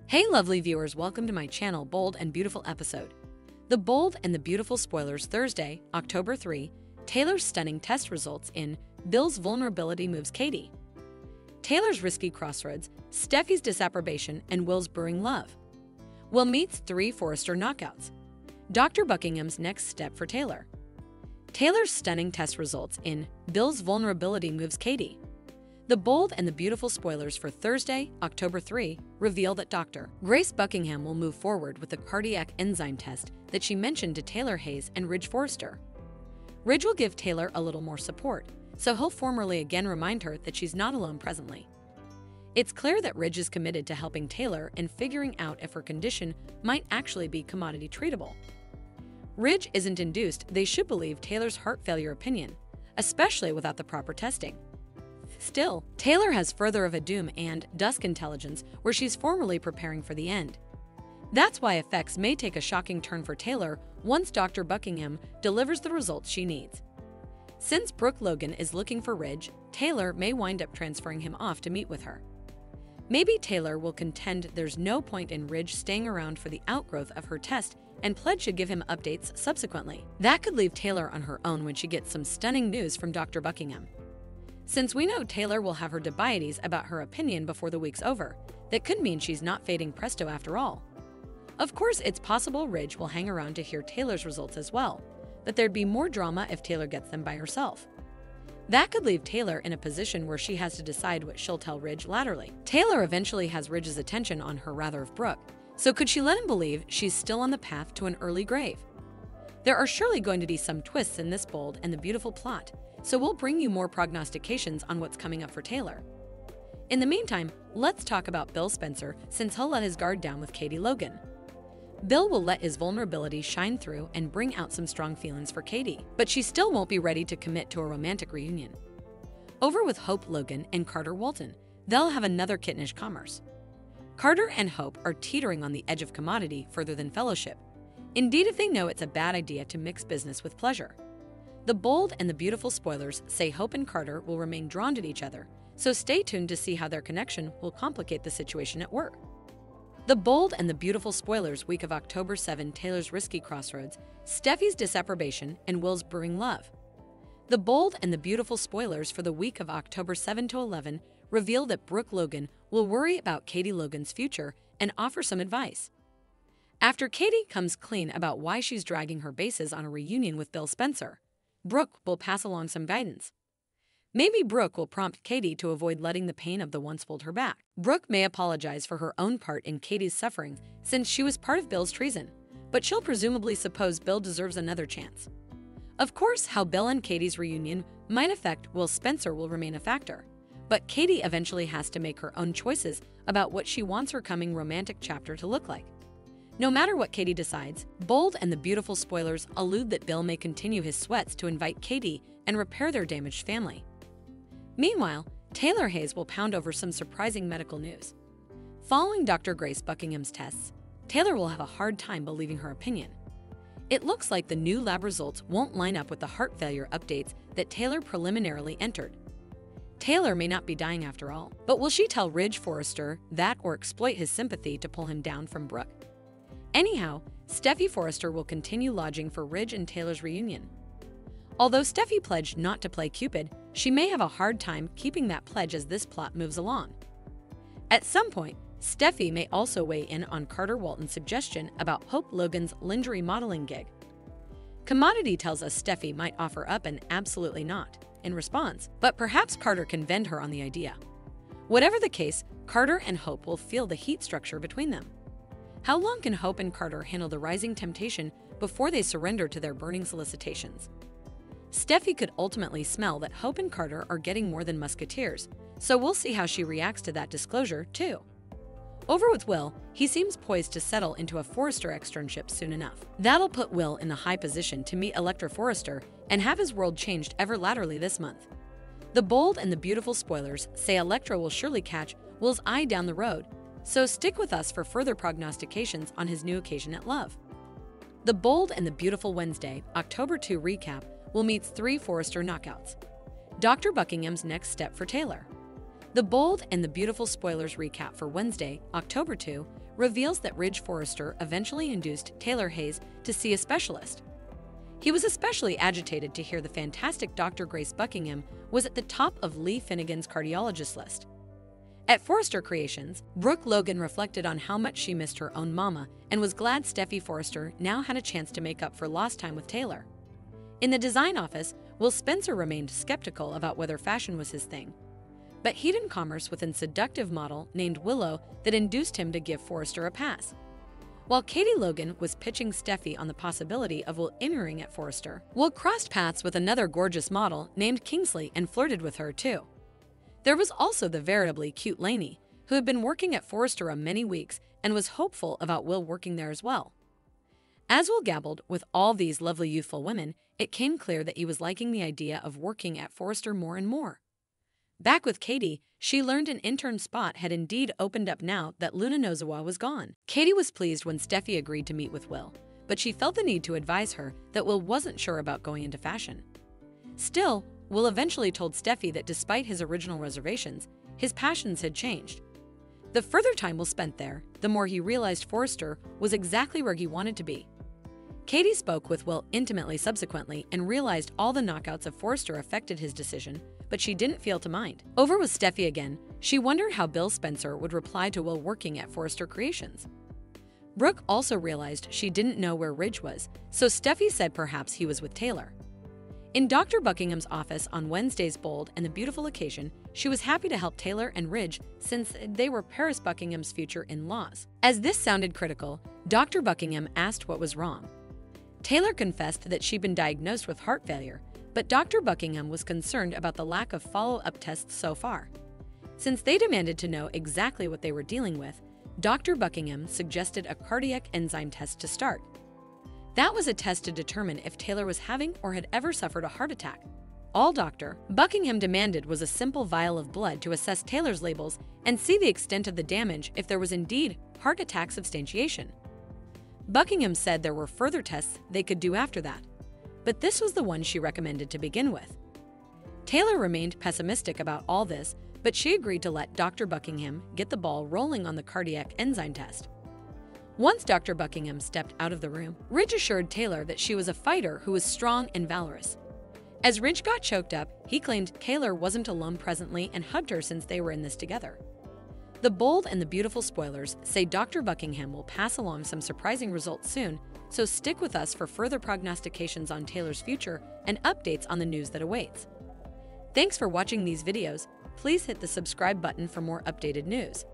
Hey lovely viewers, welcome to my channel Bold and Beautiful episode. The Bold and the Beautiful spoilers Thursday, October 3, Taylor's stunning test results in Bill's vulnerability moves Katie. Taylor's risky crossroads, Steffi's disapprobation, and Will's brewing love. Will meets 3 Forrester knockouts. Dr. Buckingham's next step for Taylor. Taylor's stunning test results in Bill's vulnerability moves Katie. The Bold and the Beautiful spoilers for Thursday, October 3, reveal that Dr. Grace Buckingham will move forward with the cardiac enzyme test that she mentioned to Taylor Hayes and Ridge Forrester. Ridge will give Taylor a little more support, so he'll formally again remind her that she's not alone presently. It's clear that Ridge is committed to helping Taylor and figuring out if her condition might actually be commodity treatable. Ridge isn't induced they should believe Taylor's heart failure opinion, especially without the proper testing. Still, Taylor has further of a doom and dusk intelligence where she's formally preparing for the end. That's why effects may take a shocking turn for Taylor once Dr. Buckingham delivers the results she needs. Since Brooke Logan is looking for Ridge, Taylor may wind up transferring him off to meet with her. Maybe Taylor will contend there's no point in Ridge staying around for the outgrowth of her test and pledge to give him updates subsequently. That could leave Taylor on her own when she gets some stunning news from Dr. Buckingham. Since we know Taylor will have her debieties about her opinion before the week's over, that could mean she's not fading presto after all. Of course, it's possible Ridge will hang around to hear Taylor's results as well, but there'd be more drama if Taylor gets them by herself. That could leave Taylor in a position where she has to decide what she'll tell Ridge laterally. Taylor eventually has Ridge's attention on her rather of Brooke, so could she let him believe she's still on the path to an early grave? There are surely going to be some twists in this Bold and the Beautiful plot, so we'll bring you more prognostications on what's coming up for Taylor. In the meantime, let's talk about Bill Spencer since he'll let his guard down with Katie Logan. Bill will let his vulnerability shine through and bring out some strong feelings for Katie, but she still won't be ready to commit to a romantic reunion. Over with Hope Logan and Carter Walton, they'll have another kittenish commerce. Carter and Hope are teetering on the edge of commodity further than fellowship. Indeed, if they know it's a bad idea to mix business with pleasure. The Bold and the Beautiful spoilers say Hope and Carter will remain drawn to each other, so stay tuned to see how their connection will complicate the situation at work. The Bold and the Beautiful spoilers week of October 7, Taylor's risky crossroads, Steffi's disapprobation, and Will's brewing love. The Bold and the Beautiful spoilers for the week of October 7 to 11 reveal that Brooke Logan will worry about Katie Logan's future and offer some advice. After Katie comes clean about why she's dragging her bases on a reunion with Bill Spencer, Brooke will pass along some guidance. Maybe Brooke will prompt Katie to avoid letting the pain of the once hold her back. Brooke may apologize for her own part in Katie's suffering since she was part of Bill's treason, but she'll presumably suppose Bill deserves another chance. Of course, how Bill and Katie's reunion might affect Will Spencer will remain a factor, but Katie eventually has to make her own choices about what she wants her coming romantic chapter to look like. No matter what Katie decides, Bold and the Beautiful spoilers allude that Bill may continue his sweats to invite Katie and repair their damaged family. Meanwhile, Taylor Hayes will pound over some surprising medical news. Following Dr. Grace Buckingham's tests, Taylor will have a hard time believing her opinion. It looks like the new lab results won't line up with the heart failure updates that Taylor preliminarily entered. Taylor may not be dying after all, but will she tell Ridge Forrester that or exploit his sympathy to pull him down from Brooke? Anyhow, Steffi Forrester will continue lodging for Ridge and Taylor's reunion. Although Steffi pledged not to play Cupid, she may have a hard time keeping that pledge as this plot moves along. At some point, Steffi may also weigh in on Carter Walton's suggestion about Hope Logan's lingerie modeling gig. Commodity tells us Steffi might offer up an absolutely not in response, but perhaps Carter can vend her on the idea. Whatever the case, Carter and Hope will feel the heat structure between them. How long can Hope and Carter handle the rising temptation before they surrender to their burning solicitations? Steffi could ultimately smell that Hope and Carter are getting more than musketeers, so we'll see how she reacts to that disclosure, too. Over with Will, he seems poised to settle into a Forrester externship soon enough. That'll put Will in a high position to meet Electra Forrester and have his world changed ever laterally this month. The Bold and the Beautiful spoilers say Electra will surely catch Will's eye down the road, so stick with us for further prognostications on his new occasion at love. The Bold and the Beautiful Wednesday, October 2 recap will meet 3 Forrester knockouts. Dr. Buckingham's next step for Taylor. The Bold and the Beautiful spoilers recap for Wednesday, October 2, reveals that Ridge Forrester eventually induced Taylor Hayes to see a specialist. He was especially agitated to hear the fantastic Dr. Grace Buckingham was at the top of Lee Finnegan's cardiologist list. At Forrester Creations, Brooke Logan reflected on how much she missed her own mama and was glad Steffi Forrester now had a chance to make up for lost time with Taylor. In the design office, Will Spencer remained skeptical about whether fashion was his thing, but he'd in commerce with a seductive model named Willow that induced him to give Forrester a pass. While Katie Logan was pitching Steffi on the possibility of Will interning at Forrester, Will crossed paths with another gorgeous model named Kingsley and flirted with her too. There was also the veritably cute Lainey, who had been working at Forrester many weeks and was hopeful about Will working there as well. As Will gabbled with all these lovely youthful women, it came clear that he was liking the idea of working at Forrester more and more. Back with Katie, she learned an intern spot had indeed opened up now that Luna Nozawa was gone. Katie was pleased when Steffi agreed to meet with Will, but she felt the need to advise her that Will wasn't sure about going into fashion. Still, Will eventually told Steffi that despite his original reservations, his passions had changed. The further time Will spent there, the more he realized Forrester was exactly where he wanted to be. Katie spoke with Will intimately subsequently and realized all the knockouts of Forrester affected his decision, but she didn't feel to mind. Over with Steffi again, she wondered how Bill Spencer would reply to Will working at Forrester Creations. Brooke also realized she didn't know where Ridge was, so Steffi said perhaps he was with Taylor. In Dr. Buckingham's office on Wednesday's bold and the beautiful occasion, she was happy to help Taylor and Ridge since they were Paris Buckingham's future in-laws. As this sounded critical, Dr. Buckingham asked what was wrong. Taylor confessed that she'd been diagnosed with heart failure, but Dr. Buckingham was concerned about the lack of follow-up tests so far. Since they demanded to know exactly what they were dealing with, Dr. Buckingham suggested a cardiac enzyme test to start. That was a test to determine if Taylor was having or had ever suffered a heart attack. All Dr. Buckingham demanded was a simple vial of blood to assess Taylor's labels and see the extent of the damage if there was indeed heart attack substantiation. Buckingham said there were further tests they could do after that, but this was the one she recommended to begin with. Taylor remained pessimistic about all this, but she agreed to let Dr. Buckingham get the ball rolling on the cardiac enzyme test. Once Dr. Buckingham stepped out of the room, Ridge assured Taylor that she was a fighter who was strong and valorous. As Ridge got choked up, he claimed Taylor wasn't alone presently and hugged her since they were in this together. The bold and the beautiful spoilers say Dr. Buckingham will pass along some surprising results soon, so stick with us for further prognostications on Taylor's future and updates on the news that awaits. Thanks for watching these videos. Please hit the subscribe button for more updated news.